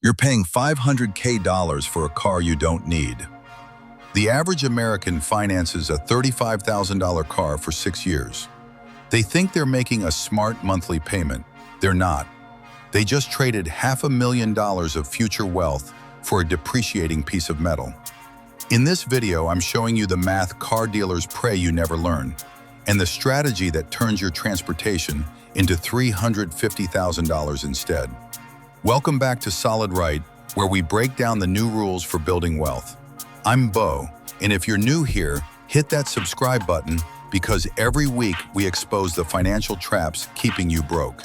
You're paying $500K for a car you don't need. The average American finances a $35,000 car for 6 years. They think they're making a smart monthly payment. They're not. They just traded $500,000 of future wealth for a depreciating piece of metal. In this video, I'm showing you the math car dealers pray you never learn, and the strategy that turns your transportation into $350,000 instead. Welcome back to Solid Right, where we break down the new rules for building wealth. I'm Bo, and if you're new here, hit that subscribe button because every week we expose the financial traps keeping you broke.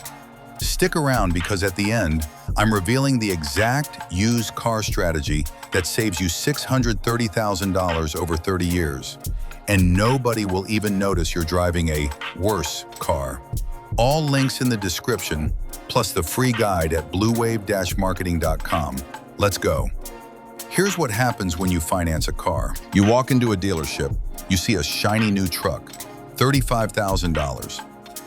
Stick around because at the end, I'm revealing the exact used car strategy that saves you $630,000 over 30 years. And nobody will even notice you're driving a worse car. All links in the description, plus the free guide at bluewave-marketing.com. Let's go. Here's what happens when you finance a car. You walk into a dealership, you see a shiny new truck, $35,000.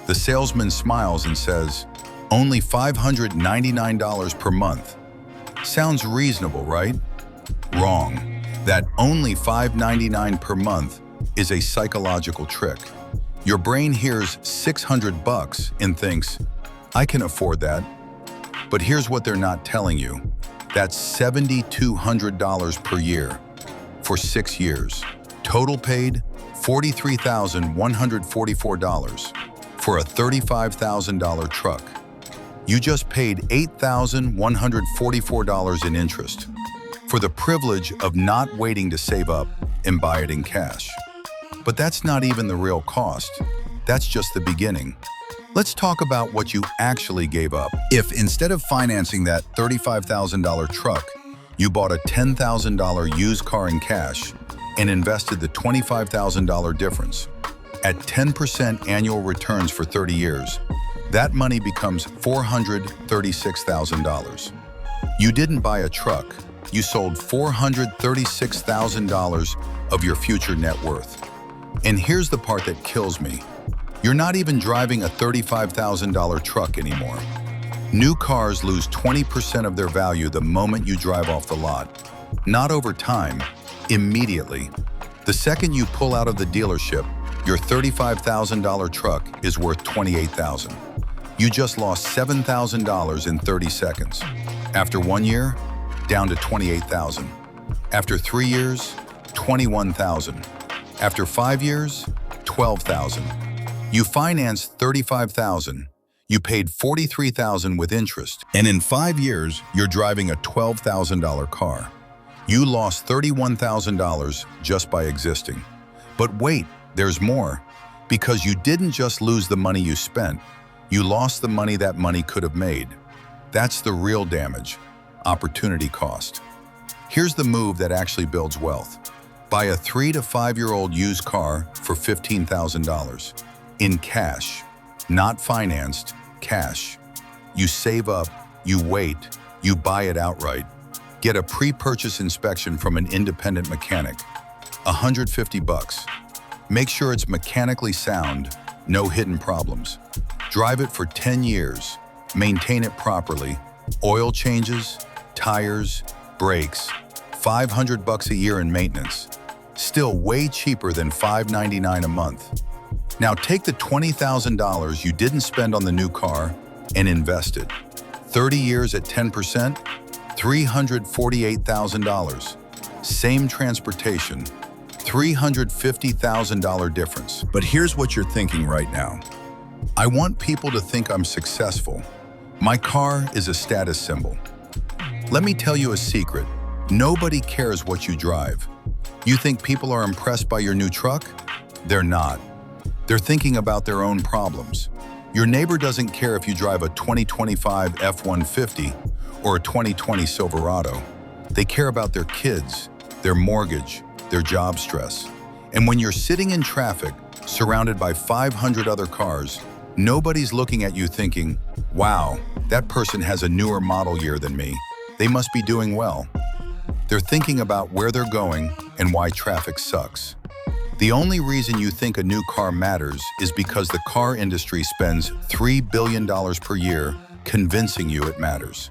The salesman smiles and says, only $599 per month. Sounds reasonable, right? Wrong. That only $599 per month is a psychological trick. Your brain hears $600 and thinks, I can afford that. But here's what they're not telling you. That's $7,200 per year for 6 years. Total paid $43,144 for a $35,000 truck. You just paid $8,144 in interest for the privilege of not waiting to save up and buy it in cash. But that's not even the real cost. That's just the beginning. Let's talk about what you actually gave up. If instead of financing that $35,000 truck, you bought a $10,000 used car in cash and invested the $25,000 difference, at 10% annual returns for 30 years, that money becomes $436,000. You didn't buy a truck, you sold $436,000 of your future net worth. And here's the part that kills me. You're not even driving a $35,000 truck anymore. New cars lose 20% of their value the moment you drive off the lot. Not over time, immediately. The second you pull out of the dealership, your $35,000 truck is worth $28,000. You just lost $7,000 in 30 seconds. After 1 year, down to $28,000. After 3 years, $21,000. After 5 years, $12,000. You financed $35,000. You paid $43,000 with interest. And in 5 years, you're driving a $12,000 car. You lost $31,000 just by existing. But wait, there's more. Because you didn't just lose the money you spent, you lost the money that money could have made. That's the real damage, opportunity cost. Here's the move that actually builds wealth. Buy a 3 to 5-year-old used car for $15,000 in cash, not financed, cash. You save up, you wait, you buy it outright. Get a pre-purchase inspection from an independent mechanic, $150. Make sure it's mechanically sound, no hidden problems. Drive it for 10 years, maintain it properly, oil changes, tires, brakes, $500 a year in maintenance. Still way cheaper than $599 a month. Now take the $20,000 you didn't spend on the new car and invest it. 30 years at 10%, $348,000. Same transportation, $350,000 difference. But here's what you're thinking right now. I want people to think I'm successful. My car is a status symbol. Let me tell you a secret. Nobody cares what you drive. You think people are impressed by your new truck? They're not. They're thinking about their own problems. Your neighbor doesn't care if you drive a 2025 F-150 or a 2020 Silverado. They care about their kids, their mortgage, their job stress. And when you're sitting in traffic, surrounded by 500 other cars, nobody's looking at you thinking, wow, that person has a newer model year than me. They must be doing well. They're thinking about where they're going and why traffic sucks. The only reason you think a new car matters is because the car industry spends $3 billion per year convincing you it matters.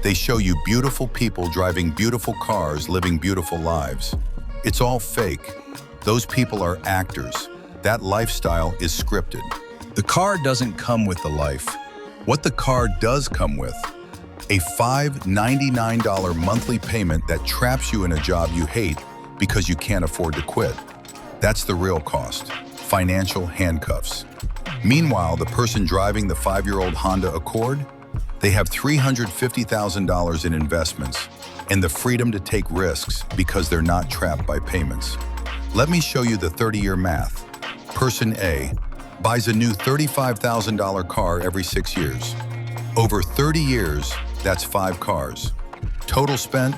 They show you beautiful people driving beautiful cars, living beautiful lives. It's all fake. Those people are actors. That lifestyle is scripted. The car doesn't come with the life. What the car does come with: a $599 monthly payment that traps you in a job you hate because you can't afford to quit. That's the real cost: financial handcuffs. Meanwhile, the person driving the 5-year-old Honda Accord, they have $350,000 in investments and the freedom to take risks because they're not trapped by payments. Let me show you the 30-year math. Person A buys a new $35,000 car every 6 years. Over 30 years, that's 5 cars. Total spent,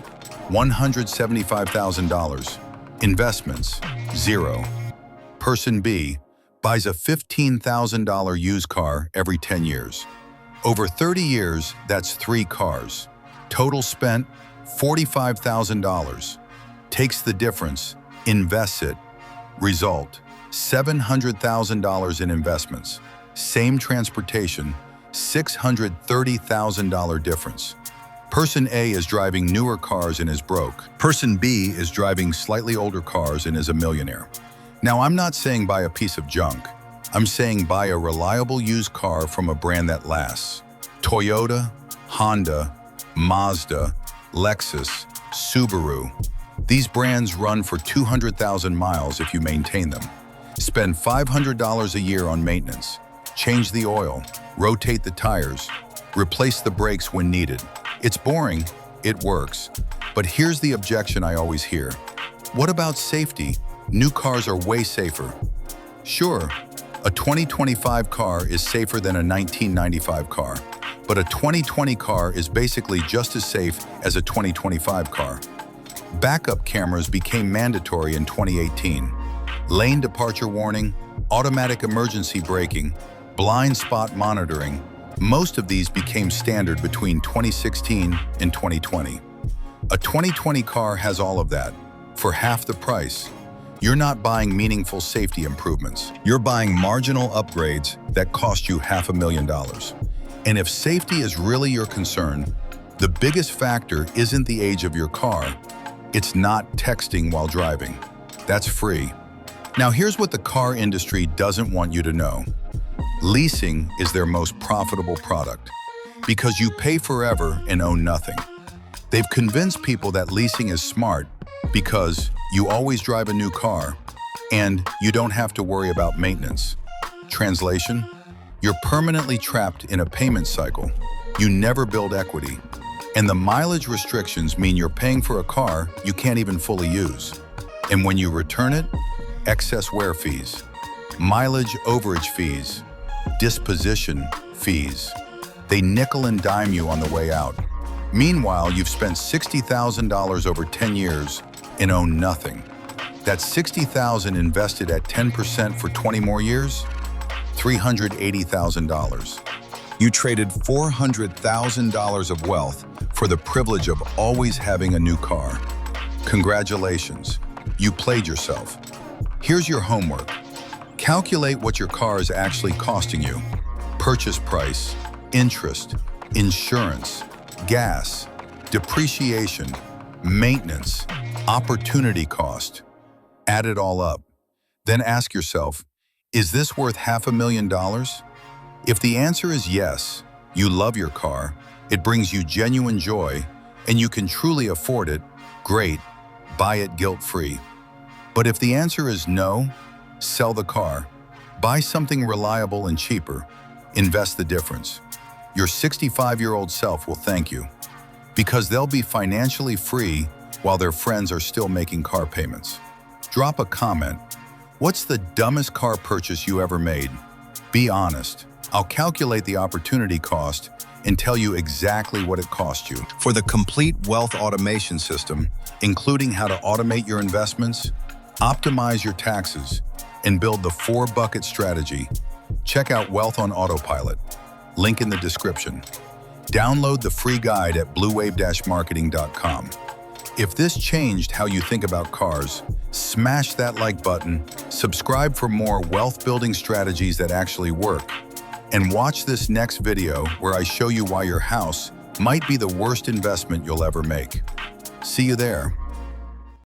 $175,000. Investments, 0. Person B buys a $15,000 used car every 10 years. Over 30 years, that's 3 cars. Total spent, $45,000. Takes the difference, invests it. Result, $700,000 in investments. Same transportation, $630,000 difference. Person A is driving newer cars and is broke. Person B is driving slightly older cars and is a millionaire. Now, I'm not saying buy a piece of junk. I'm saying buy a reliable used car from a brand that lasts. Toyota, Honda, Mazda, Lexus, Subaru. These brands run for 200,000 miles if you maintain them. Spend $500 a year on maintenance. Change the oil, rotate the tires, replace the brakes when needed. It's boring, it works. But here's the objection I always hear. What about safety? New cars are way safer. Sure, a 2025 car is safer than a 1995 car, but a 2020 car is basically just as safe as a 2025 car. Backup cameras became mandatory in 2018. Lane departure warning, automatic emergency braking, blind spot monitoring, most of these became standard between 2016 and 2020. A 2020 car has all of that, for half the price. You're not buying meaningful safety improvements. You're buying marginal upgrades that cost you $500,000. And if safety is really your concern, the biggest factor isn't the age of your car. It's not texting while driving. That's free. Now here's what the car industry doesn't want you to know. Leasing is their most profitable product because you pay forever and own nothing. They've convinced people that leasing is smart because you always drive a new car and you don't have to worry about maintenance. Translation: you're permanently trapped in a payment cycle. You never build equity. And the mileage restrictions mean you're paying for a car you can't even fully use. And when you return it, excess wear fees, mileage overage fees, disposition fees. They nickel and dime you on the way out. Meanwhile, you've spent $60,000 over 10 years and own nothing. That's $60,000 invested at 10% for 20 more years, $380,000. You traded $400,000 of wealth for the privilege of always having a new car. Congratulations, you played yourself. Here's your homework. Calculate what your car is actually costing you. Purchase price, interest, insurance, gas, depreciation, maintenance, opportunity cost. Add it all up. Then ask yourself, is this worth $500,000? If the answer is yes, you love your car, it brings you genuine joy, and you can truly afford it, great, buy it guilt-free. But if the answer is no, sell the car. Buy something reliable and cheaper. Invest the difference. Your 65-year-old self will thank you because they'll be financially free while their friends are still making car payments. Drop a comment. What's the dumbest car purchase you ever made? Be honest. I'll calculate the opportunity cost and tell you exactly what it cost you. For the complete wealth automation system, including how to automate your investments, optimize your taxes, and build the 4-bucket strategy, check out Wealth on Autopilot. Link in the description. Download the free guide at bluewave-marketing.com. If this changed how you think about cars, smash that like button, subscribe for more wealth-building strategies that actually work, and watch this next video where I show you why your house might be the worst investment you'll ever make. See you there.